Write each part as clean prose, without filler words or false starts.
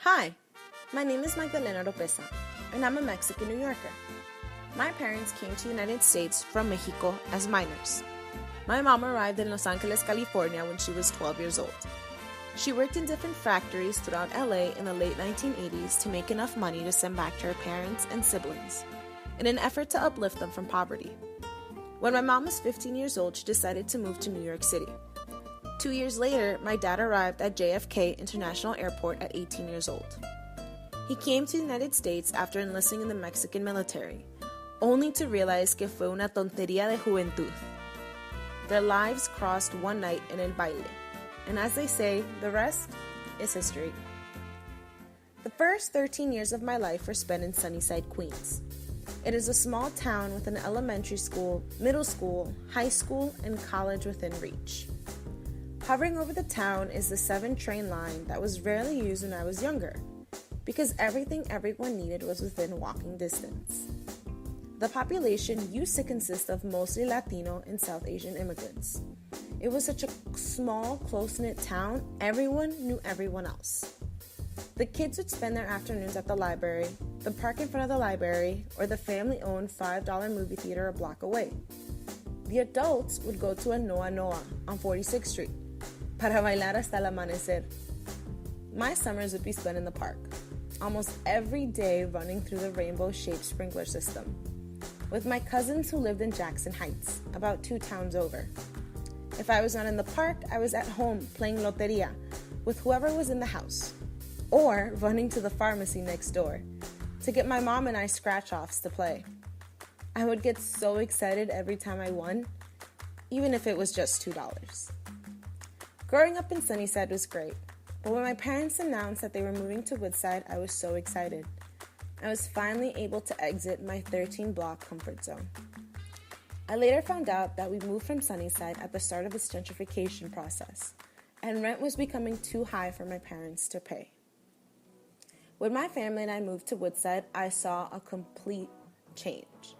Hi, my name is Magdalena Oropesa, and I'm a Mexican New Yorker. My parents came to the United States from Mexico as minors. My mom arrived in Los Angeles, California when she was 12 years old. She worked in different factories throughout LA in the late 1980s to make enough money to send back to her parents and siblings, in an effort to uplift them from poverty. When my mom was 15 years old, she decided to move to New York City. 2 years later, my dad arrived at JFK International Airport at 18 years old. He came to the United States after enlisting in the Mexican military, only to realize que fue una tontería de juventud. Their lives crossed one night in El Baile, and as they say, the rest is history. The first 13 years of my life were spent in Sunnyside, Queens. It is a small town with an elementary school, middle school, high school, and college within reach. Hovering over the town is the 7 train line that was rarely used when I was younger, because everything everyone needed was within walking distance. The population used to consist of mostly Latino and South Asian immigrants. It was such a small, close-knit town, everyone knew everyone else. The kids would spend their afternoons at the library, the park in front of the library, or the family-owned $5 movie theater a block away. The adults would go to a Noa Noa on 46th Street para bailar hasta el amanecer. My summers would be spent in the park, almost every day running through the rainbow-shaped sprinkler system, with my cousins who lived in Jackson Heights, about 2 towns over. If I was not in the park, I was at home playing loteria with whoever was in the house, or running to the pharmacy next door to get my mom and I scratch-offs to play. I would get so excited every time I won, even if it was just $2. Growing up in Sunnyside was great, but when my parents announced that they were moving to Woodside, I was so excited. I was finally able to exit my 13-block comfort zone. I later found out that we moved from Sunnyside at the start of this gentrification process, and rent was becoming too high for my parents to pay. When my family and I moved to Woodside, I saw a complete change.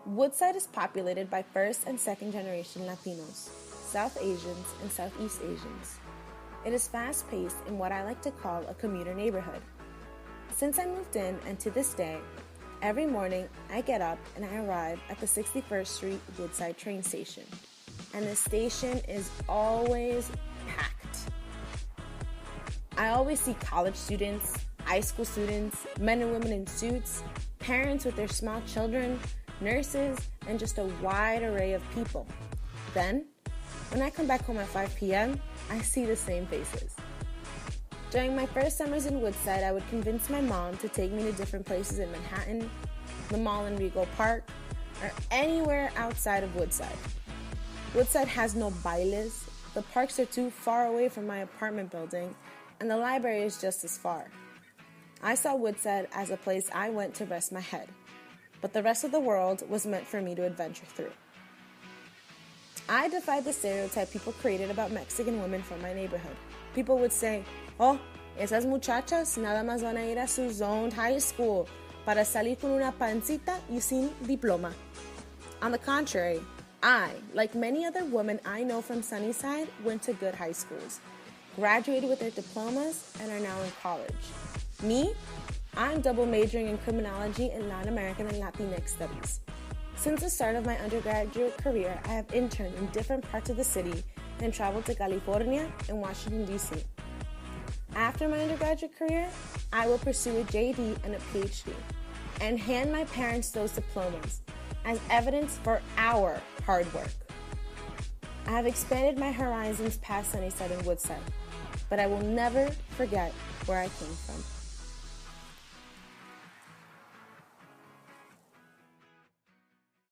Woodside is populated by first and second generation Latinos, South Asians, and Southeast Asians. It is fast-paced in what I like to call a commuter neighborhood. Since I moved in, and to this day, every morning I get up and I arrive at the 61st Street Woodside train station, and the station is always packed. I always see college students, high school students, men and women in suits, parents with their small children, nurses, and just a wide array of people. Then, when I come back home at 5 p.m., I see the same faces. During my first summers in Woodside, I would convince my mom to take me to different places in Manhattan, the mall in Rego Park, or anywhere outside of Woodside. Woodside has no bailes, the parks are too far away from my apartment building, and the library is just as far. I saw Woodside as a place I went to rest my head, but the rest of the world was meant for me to adventure through. I defied the stereotype people created about Mexican women from my neighborhood. People would say, "Oh, esas muchachas nada más van a ir a su zoned high school para salir con una pancita y sin diploma." On the contrary, I, like many other women I know from Sunnyside, went to good high schools, graduated with their diplomas, and are now in college. Me? I'm double majoring in criminology and Latin American and Latinx studies. Since the start of my undergraduate career, I have interned in different parts of the city and traveled to California and Washington, D.C. After my undergraduate career, I will pursue a JD and a PhD and hand my parents those diplomas as evidence for our hard work. I have expanded my horizons past Sunnyside and Woodside, but I will never forget where I came from.